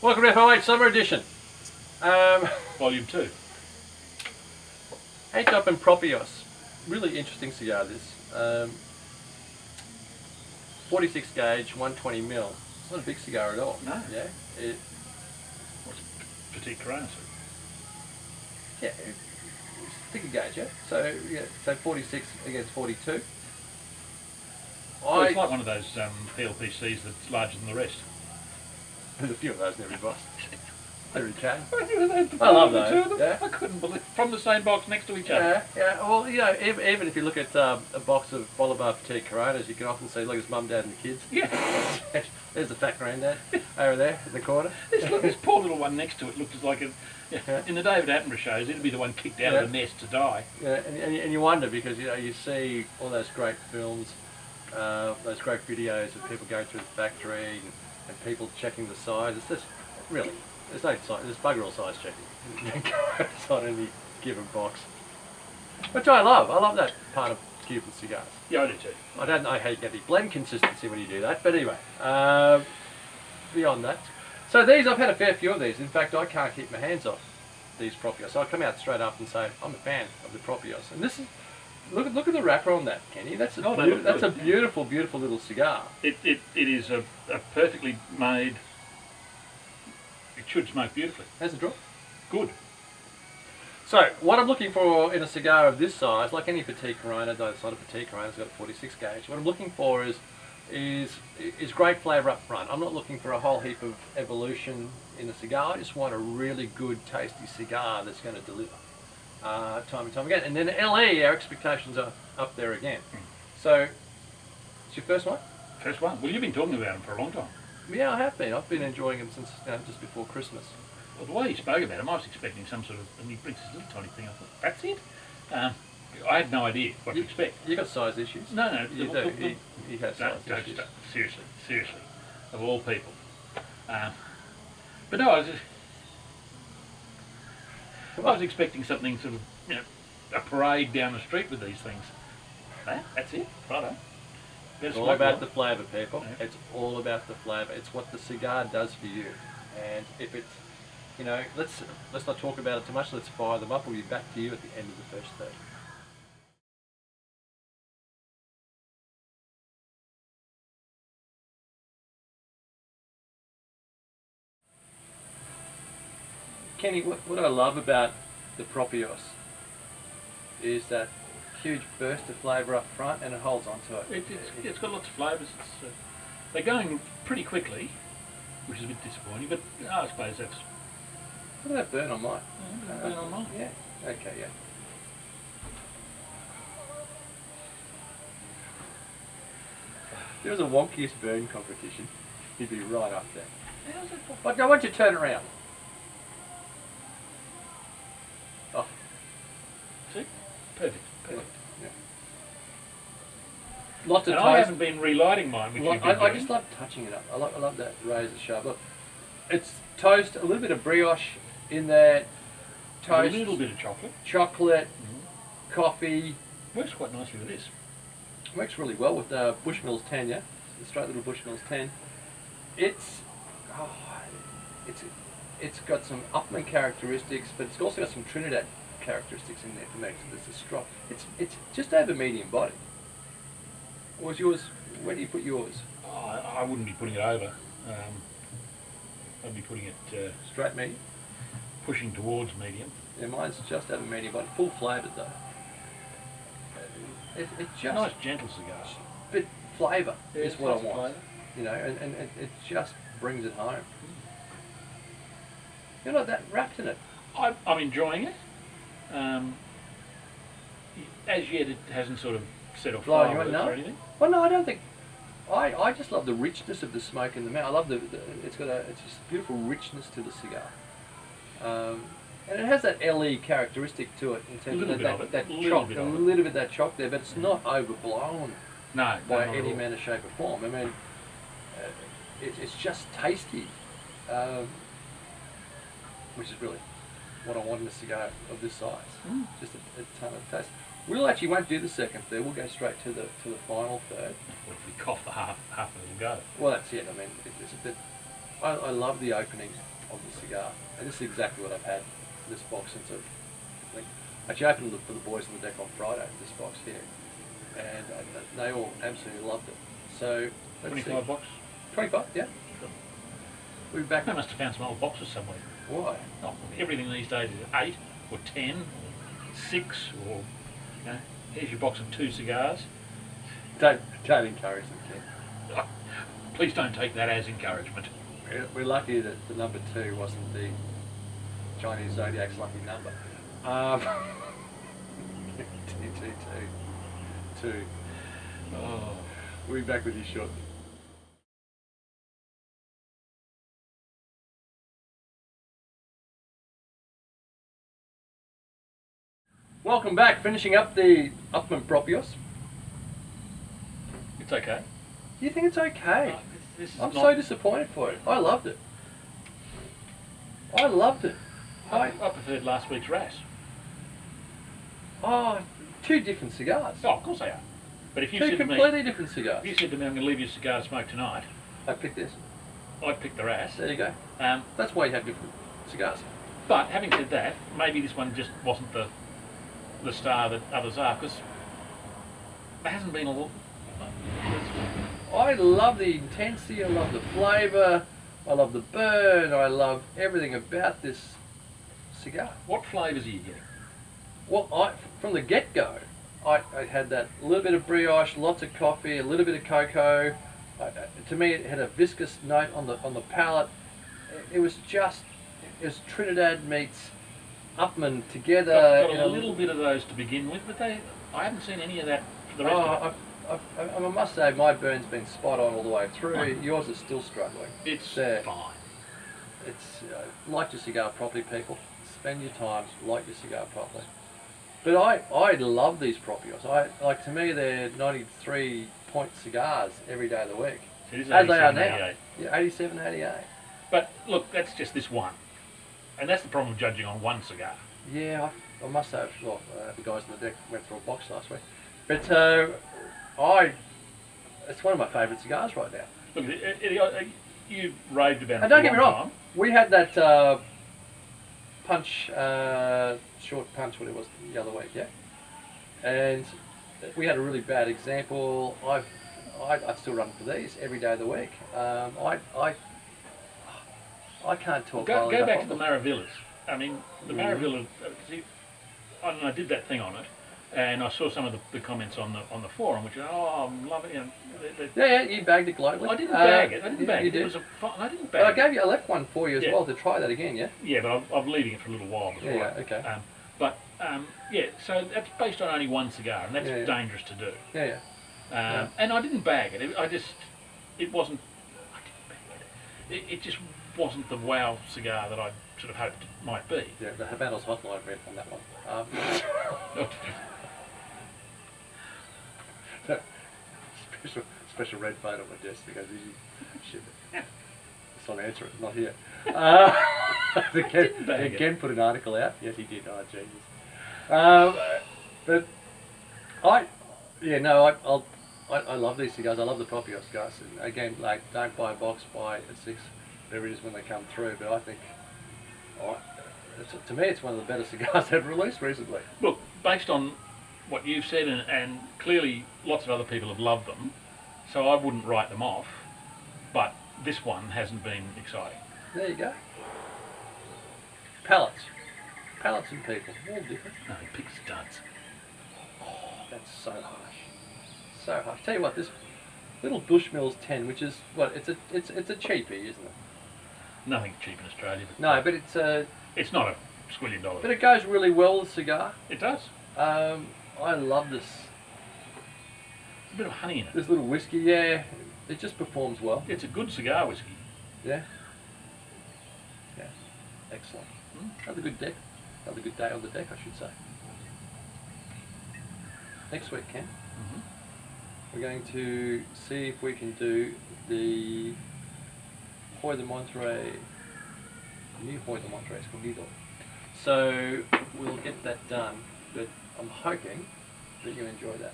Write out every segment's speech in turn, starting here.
Welcome to FO8 Summer Edition. Volume 2. Upmann Propios. Really interesting cigar this. 46 gauge, 120 mil. It's not a big cigar at all. No. Yeah. What's petite Corona? Yeah. It's thicker gauge, yeah. So yeah. So 46 against 42. Well, it's like one of those PLPCs that's larger than the rest. There's a few of those in every box. Every can. I love those. Yeah. I couldn't believe from the same box next to each other. Yeah. Well, you know, even if you look at a box of Bolivar Petite Coronas, you can often see, look, it's mum, dad, and the kids. Yeah. There's the fat granddad over there in the corner. This poor little one next to it looked like a. Yeah. In the David Attenborough shows, it'd be the one kicked out of the nest to die. Yeah, and you wonder because you see all those great films, those great videos of people going through the factory and people checking the size. It's just really. There's no size, there's bugger all size checking. It's on any given box. Which I love. I love that part of Cuban cigars. Yeah, I do too. I don't know how you get the blend consistency when you do that, but anyway, beyond that. So these, I've had a fair few of these. In fact, I can't keep my hands off these Propios. So I come out straight up and say, I'm a fan of the Propios. And this is, look at the wrapper on that, Kenny. That's a beautiful, beautiful little cigar. It is a perfectly made. It should smoke beautifully. How's it draw? Good. So, what I'm looking for in a cigar of this size, like any Petite Corona, though it's not a Petite Corona, it's got a 46 gauge, what I'm looking for is great flavour up front. I'm not looking for a whole heap of evolution in the cigar. I just want a really good, tasty cigar that's going to deliver time and time again. And then LE, our expectations are up there again. So, it's your first one? First one. Well, you've been talking about them for a long time. Yeah, I have been. I've been enjoying them since just before Christmas. Well, the way he spoke about them, I was expecting some sort of, and he brings this little tiny thing. I thought, that's it? I had no idea what to expect. You got size issues? No. You do. He has size issues. Seriously, of all people. But no, I was expecting something sort of, a parade down the street with these things. That's it. Righto. It's all about the flavour, people. Yeah. It's all about the flavour. It's what the cigar does for you. And if it's, let's not talk about it too much. Let's fire them up. We'll be back to you at the end of the first third. Kenny, what I love about the Propios is that huge burst of flavour up front, and it holds on to it. It's got lots of flavours. They're going pretty quickly, which is a bit disappointing, but I suppose that's... Look at that burn on mine. Burn on mine? Yeah. Okay, yeah. If there was a wonkiest burn competition, he'd be right up there. But I want you to turn around. Oh. See? Perfect. Yeah. Lots of toast. I haven't been relighting mine, which you've been I just love touching it up. I love that razor sharp. Look, it's toast, a little bit of brioche in there, toast, a little bit of chocolate, coffee. Works quite nicely with this. Works really well with Bushmills 10, yeah, the straight little Bushmills 10. It's got some Upmann characteristics, but it's also got some Trinidad characteristics in there for me. So there's a strong. It's just over medium body. What's yours? Where do you put yours? I wouldn't be putting it over. I'd be putting it straight medium. Pushing towards medium. Yeah, mine's just over medium body. Full flavoured though. It's just nice gentle cigar. But flavour is what I want. Flavour. And it just brings it home. You're not that wrapped in it. I'm enjoying it. As yet, it hasn't sort of set off fireworks or anything. Well, no, I don't think. I just love the richness of the smoke in the mouth. I love it's just beautiful richness to the cigar, and it has that LE characteristic to it in terms of that chop, a little bit of that chop there, but it's not overblown. No, by any manner, shape, or form. I mean, it's just tasty, which is really what I want in a cigar of this size. Just a ton of taste. We'll actually won't do the second third. We'll go straight to the final third. Well, if we cough the half of it will go. Well, that's it. I mean, it's a bit. I love the opening of the cigar. And this is exactly what I've had in this box since I actually opened it for the boys on the deck on Friday, this box here. And they all absolutely loved it. So, let's 25 see. bucks. 25, yeah. Sure. We'll be back. They must have found some old boxes somewhere. Why? Oh, everything these days is 8 or 10 or 6 or, you know, here's your box of 2 cigars. Don't encourage them, Ken. Oh, please don't take that as encouragement. We're lucky that the number 2 wasn't the Chinese Zodiac's lucky number. 2. Oh. We'll be back with you shortly. Welcome back, finishing up the Upmann Propios. It's okay. You think it's okay? This is I'm not, so disappointed for you. I loved it. I loved it. I preferred last week's Ras. Oh, 2 different cigars. Oh, of course they are. But if you 2 said to me, completely different cigars. if you said to me, I'm going to leave you a cigar to smoke tonight, I picked this. I'd pick the Ras. There you go. Um, That's why you have different cigars. but having said that, maybe this one just wasn't the star that others are, because there hasn't been a lot. I love the intensity, I love the flavour, I love the burn, I love everything about this cigar. What flavours are you getting? Well, from the get-go, I had that little bit of brioche, lots of coffee, a little bit of cocoa. To me, it had a viscous note on the palate. It was Trinidad meets Upmann together. Got a little bit of those to begin with, but I haven't seen any of that for the rest of it. I must say, my burn's been spot on all the way through. Yours is still struggling. It's there. fine. It's light your cigar properly, people. Spend your time, light your cigar properly. But I love these Propios. To me, they're 93-point cigars every day of the week. It is As they are 87, now. 88. Yeah, 87, 88. But look, that's just this one. And that's the problem of judging on one cigar. Yeah, I must say, well, the guys on the deck went through a box last week. But it's one of my favourite cigars right now. Look, you raved about it. And don't for get a me long wrong, time. we had that punch, short punch, what it was the other week, yeah? And we had a really bad example. I still run for these every day of the week. I can't talk. Go enough back of to the them. Maravillas. I mean, the Maravilla. I did that thing on it, and I saw some of the comments on the forum, which I'm loving it. Yeah, you bagged it globally. I didn't bag it. You It did. was I didn't But I bag it. gave you, I left one for you as Yeah. well to try that again, yeah? Yeah, but I'm leaving it for a little while before. Yeah, okay. Yeah, so that's based on only one cigar, and that's Yeah. dangerous to do. Yeah. Yeah. And I didn't bag it. It wasn't. I didn't bag it. It just wasn't the wow cigar that I sort of hoped it might be. Yeah, the Habanos hotline read on that one. Special red phone on my desk because shit. It's on answer it, not here. Ken put an article out. Yes, he did. Oh, Jesus. But I love these cigars. I love the Propios cigars. And again, like, don't buy a box, buy a 6, whatever it is when they come through. But I think, to me, it's one of the better cigars they've released recently. Look, based on what you've said, and clearly lots of other people have loved them, so I wouldn't write them off. But this one hasn't been exciting. There you go. Palates and people, all different. No, he picks studs. That's so harsh. So harsh. Tell you what, this little Bushmills 10, which is what it's a cheapie, isn't it? Nothing cheap in Australia. But No, but it's not a squillion dollars. but it goes really well with the cigar. It does. I love this. There's a bit of honey in it. This little whiskey, yeah, it just performs well. It's a good cigar whiskey. Yeah. Yeah. Excellent. Another good deck. Another good day on the deck, I should say. Next week, Ken, we're going to see if we can do the Hoy de Monterey, new Hoy de Monterey Escondido. So we'll get that done, but I'm hoping that you enjoy that.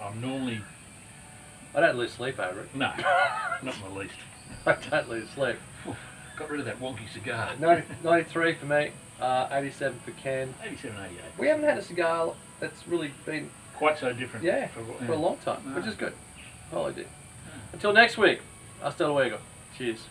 I'm normally... I don't lose sleep over it. No, not in the least. I don't lose sleep. got rid of that wonky cigar. 93 for me, 87 for Ken. 87, 88. We haven't had a cigar that's really been Quite so different. for a long time, which No. is good. Well, I did. Until next week, hasta luego. Cheers.